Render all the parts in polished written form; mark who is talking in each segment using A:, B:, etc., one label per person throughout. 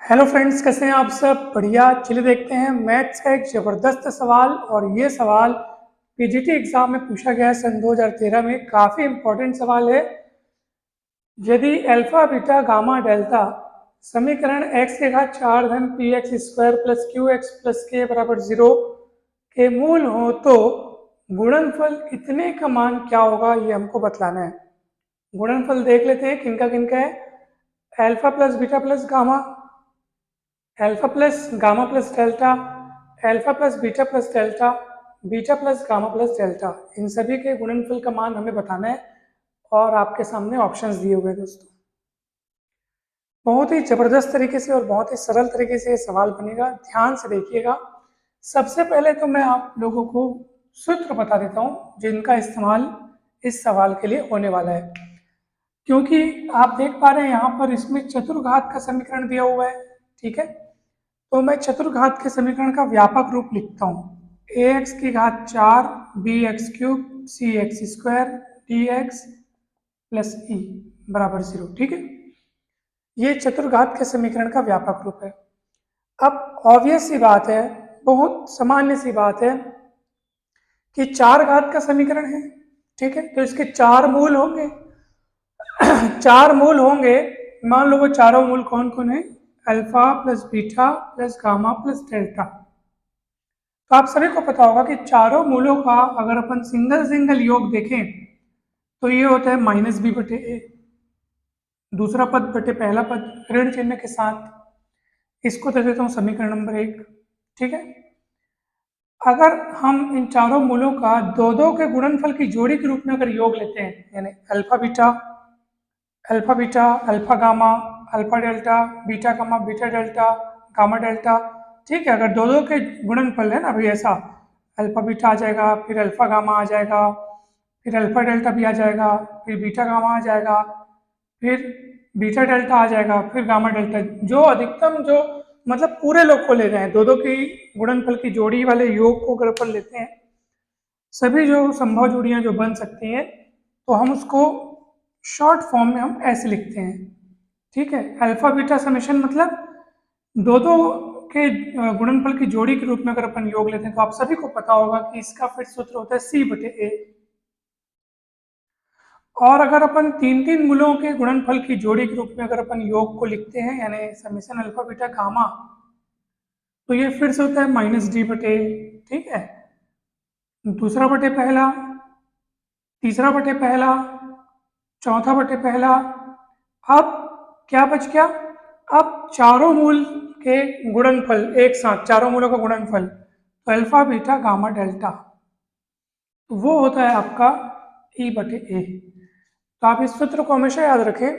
A: Hello friends, कैसे हैं आप सब? बढ़िया। चलिए देखते हैं मैथ्स का एक ज़बरदस्त सवाल। और ये सवाल पीजीटी एग्जाम में पूछा गया है सन 2013 में। काफ़ी इंपॉर्टेंट सवाल है। यदि अल्फा बीटा गामा डेल्टा समीकरण x के घात 4 धन P x square plus Q x plus के बराबर 0 के मूल हो तो गुणनफल कितने का मान क्या होगा, ये हमको बतलाना है। गुणनफल देख लेते हैं किनका किनका है। Alpha plus beta plus gamma, alpha plus gamma plus delta, alpha plus delta, beta plus gamma plus delta, इन सभी के गुणनफल का मान हमें बताना है। और आपके सामने ऑप्शंस दिए हुए हैं दोस्तों। बहुत ही जबरदस्त तरीके से और बहुत ही सरल तरीके से ये सवाल बनेगा, ध्यान से देखिएगा। सबसे पहले तो मैं आप लोगों को सूत्र बता देता हूं जिनका इस्तेमाल इस सवाल के लिए होने वाला है। क्योंकि आप देख पा रहे हैं यहाँ पर इसमें चतुर्घात का समीकरण दिया हुआ है, ठीक है। तो मैं चतुर्घात के समीकरण का व्यापक रूप लिखता हूँ। ए एक्स की घात 4 B x cube C x square D x plus E बराबर 0, ठीक है। ये चतुर्घात के समीकरण का व्यापक रूप है। अब ऑब्वियस सी बात है, बहुत सामान्य सी बात है कि चार घात का समीकरण है, ठीक है। तो इसके चार मूल होंगे। चार मूल होंगे। मान लो वो चारों मूल कौन कौन है? Alpha plus beta plus gamma plus delta. तो आप सभी को पता होगा कि चारों मूलों का अगर अपन सिंगल सिंगल योग देखें तो ये होता है माइनस बी बटे ए, दूसरा पद बटे पहला पद ऋण चिन्ह के साथ। इसको दे देता हूँ समीकरण नंबर 1, ठीक है। अगर हम इन चारों मूलों का दो दो के गुणनफल की जोड़ी के रूप में अगर योग लेते हैं, यानी alpha beta alpha gamma, alpha delta, beta gamma beta delta, gamma delta, ठीक है। अगर दो दो के गुणनफल है ना भाई, ऐसा अल्फा बीटा आ जाएगा, फिर अल्फा गामा आ जाएगा, फिर अल्फा डेल्टा भी आ जाएगा, फिर बीटा गामा आ जाएगा, फिर बीटा डेल्टा आ जाएगा, फिर गामा डेल्टा। जो अधिकतम जो मतलब पूरे लोग को ले रहे हैं, दो दो की गुणनफल की जोड़ी वाले योग को अगर अपन लेते हैं, सभी जो संभव जोड़ियां जो बन सकती हैं, तो हम उसको शॉर्ट फॉर्म में हम ऐसे लिखते हैं, ठीक है। अल्फा बीटा समेशन मतलब दो दो के गुणनफल की जोड़ी के रूप में अगर अपन योग लेते हैं, तो आप सभी को पता होगा कि इसका फिर सूत्र होता है सी बटे ए। और अगर अपन तीन तीन मूलों के गुणनफल की जोड़ी के रूप में अगर अपन योग को लिखते हैं, यानी समेशन अल्फा बीटा गामा, तो ये फिर से होता है माइनस डी बटे, ठीक है। दूसरा बटे पहला, तीसरा बटे पहला, चौथा बटे पहला। अब क्या बच गया? अब चारों मूल के गुणनफल एक साथ, चारों मूलों का गुणनफल, तो अल्फा बीटा गामा डेल्टा, तो वो होता है आपका ई बटे ए। तो आप इस सूत्र को हमेशा याद रखें।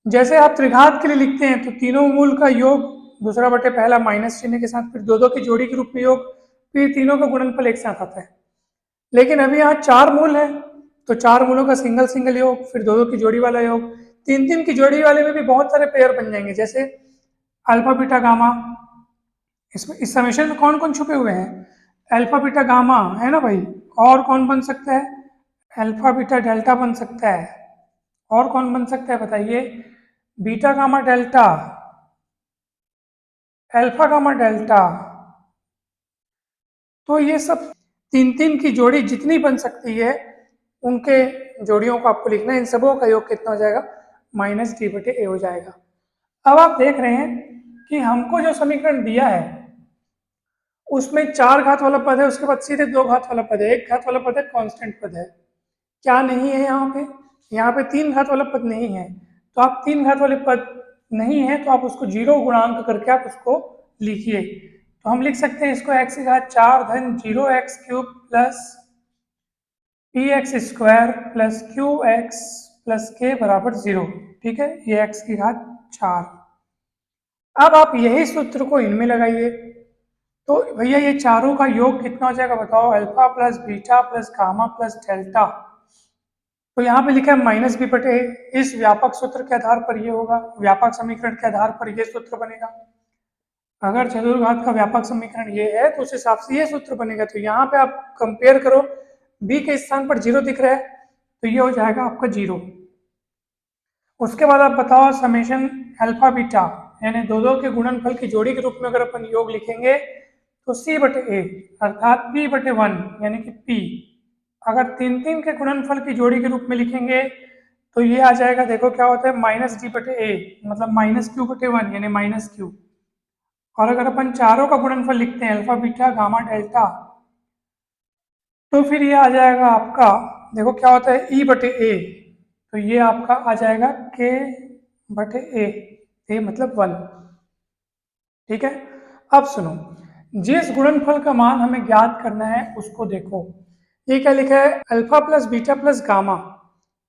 A: जैसे आप त्रिघात के लिए लिखते हैं तो तीनों मूल का योग दूसरा बटे पहला माइनस चिन्ह के साथ, फिर दो दो की जोड़ी के रूप में योग, फिर तीनों का गुणनफल एक साथ आता है। लेकिन अभी यहाँ चार मूल है, तो चार मूलों का सिंगल सिंगल योग, फिर दो दो की जोड़ी वाला योग, तीन तीन की जोड़ी वाले में भी बहुत सारे पेयर बन जाएंगे। जैसे अल्फा बीटा गामा, इसमें इस समेशन में कौन कौन छुपे हुए हैं? अल्फा बीटा गामा है ना भाई, और कौन बन सकता है? अल्फा बीटा डेल्टा बन सकता है। और कौन बन सकता है बताइए? Beta gamma delta, alpha gamma delta. तो ये सब तीन तीन की जोड़ी जितनी बन सकती है, उनके जोड़ियों को आपको लिखना है। इन सबों का योग कितना हो जाएगा? माइनस डी बटे ए हो जाएगा। अब आप देख रहे हैं कि हमको जो समीकरण दिया है उसमें चार घात वाला पद है, उसके बाद सीधे दो घात वाला पद है, एक घात वाला पद है, कांस्टेंट पद है। क्या नहीं है यहाँ पे? यहाँ पे तीन घात वाला पद नहीं है। तो आप तीन घात वाले पद नहीं है तो आप उसको जीरो गुणांक करके आप उसको लिखिए। तो हम लिख सकते हैं इसको एक्स की घात 4 धन 0x cube plus P x square plus Q x plus के बराबर 0, ठीक है। ये एक्स की घात 4। अब आप यही सूत्र को इनमें लगाइए, तो भैया ये चारों का योग कितना हो जाएगा बताओ? Alpha plus beta plus gamma plus delta. तो यहाँ पे लिखा है माइनस बी बटे ए। इस व्यापक सूत्र के आधार पर ये होगा, व्यापक समीकरण के आधार पर ये सूत्र बनेगा। अगर चतुर्घात का व्यापक समीकरण ये है तो उस हिसाब से ये सूत्र बनेगा। तो यहाँ पे आप कंपेयर करो, बी के स्थान पर 0 दिख रहा है तो ये हो जाएगा आपका 0। उसके बाद आप बताओ समेशन अल्फा बीटा, यानी दो दो के गुणनफल की जोड़ी के रूप में अगर अपन योग लिखेंगे तो c बटे a अर्थात p बटे 1 यानी कि p। अगर तीन तीन के गुणनफल की जोड़ी के रूप में लिखेंगे तो ये आ जाएगा, देखो क्या होता है, माइनस डी बटे ए मतलब माइनस क्यू बटे 1 यानी माइनस क्यू। और अगर अपन चारों का गुणनफल लिखते हैं अल्फा बीटा गामा डेल्टा तो फिर ये आ जाएगा आपका, देखो क्या होता है, ई बटे ए, तो ये आपका आ जाएगा के बटे ए मतलब 1। ठीक है, अब सुनो, जिस गुणनफल का मान हमें ज्ञात करना है उसको देखो। ये क्या लिखा है, alpha plus beta plus gamma.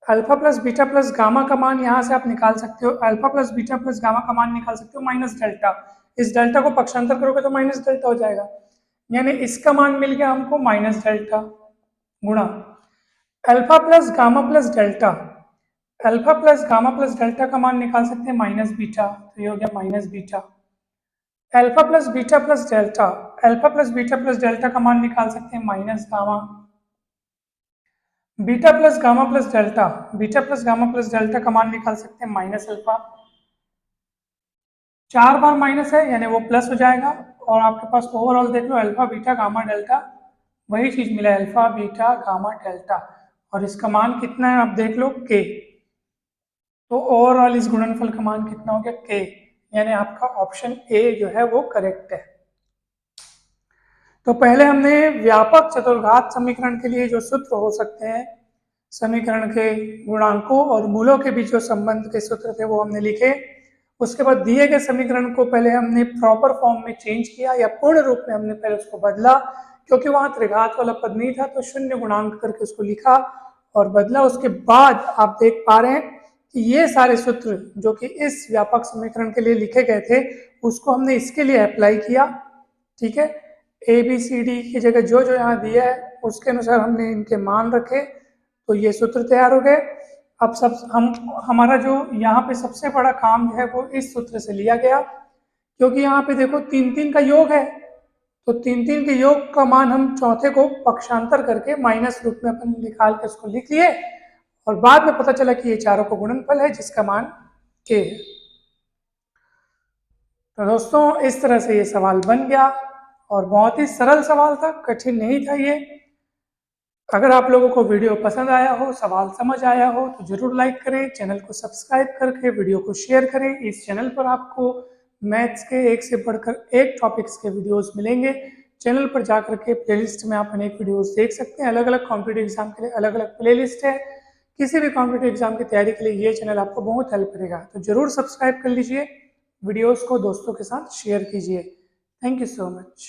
A: Alpha plus beta plus gamma का मान यहाँ से आप निकाल सकते हो, alpha plus beta plus gamma का मान निकाल सकते हो माइनस डेल्टा। इस डेल्टा को पक्षांतर करोगे तो माइनस डेल्टा हो जाएगा, यानी इसका मान मिल गया हमको माइनस डेल्टा गुणा alpha plus gamma plus delta. Alpha plus gamma plus delta का मान निकाल सकते हैं माइनस बीटा, तो ये हो गया minus beta. Alpha plus beta plus delta, alpha plus beta plus delta का मान निकाल सकते हैं minus gamma. Beta plus gamma plus delta, beta plus gamma plus delta का मान निकाल सकते हैं माइनस अल्फा। 4 बार माइनस है यानी वो प्लस हो जाएगा, और आपके पास ओवरऑल देख लो अल्फा बीटा गामा डेल्टा वही चीज मिला है, अल्फा बीटा गामा डेल्टा, और इसका मान कितना है आप देख लो के। तो ओवरऑल इस गुणनफल का मान कितना हो गया के, यानी आपका ऑप्शन ए जो है वो करेक्ट है। तो पहले हमने व्यापक चतुर्घात समीकरण के लिए जो सूत्र हो सकते हैं, समीकरण के गुणांकों और मूलों के बीच जो संबंध के सूत्र थे वो हमने लिखे। उसके बाद दिए गए समीकरण को पहले हमने प्रॉपर फॉर्म में चेंज किया, या पूर्ण रूप में हमने पहले उसको बदला, क्योंकि वहां त्रिघात वाला पद नहीं था तो शून्य गुणांक करके उसको लिखा और बदला। उसके बाद आप देख पा रहे हैं कि ये सारे सूत्र जो कि इस व्यापक समीकरण के लिए लिखे गए थे उसको हमने इसके लिए अप्लाई किया। ठीक है, ए बी सी डी की जगह जो जो यहाँ दिया है उसके अनुसार हमने इनके मान रखे, तो ये सूत्र तैयार हो गए। अब सब हमारा जो यहाँ पे सबसे बड़ा काम जो है वो इस सूत्र से लिया गया, क्योंकि यहाँ पे देखो तीन तीन का योग है, तो तीन तीन के योग का मान हम चौथे को पक्षांतर करके माइनस रूप में अपन निकाल के उसको लिख लिए, और बाद में पता चला कि ये चारों का गुणनफल है जिसका मान के है। तो दोस्तों इस तरह से ये सवाल बन गया, और बहुत ही सरल सवाल था, कठिन नहीं था ये। अगर आप लोगों को वीडियो पसंद आया हो, सवाल समझ आया हो तो जरूर लाइक करें, चैनल को सब्सक्राइब करके वीडियो को शेयर करें। इस चैनल पर आपको मैथ्स के एक से बढ़कर एक टॉपिक्स के वीडियोस मिलेंगे। चैनल पर जाकर के प्लेलिस्ट में आप अनेक वीडियोस देख सकते हैं, अलग अलग कॉम्पिटिटिव एग्जाम के लिए अलग अलग प्लेलिस्ट है। किसी भी कॉम्पिटिटिव एग्जाम की तैयारी के लिए ये चैनल आपको बहुत हेल्प करेगा, तो जरूर सब्सक्राइब कर लीजिए, वीडियोस को दोस्तों के साथ शेयर कीजिए। Thank you so much.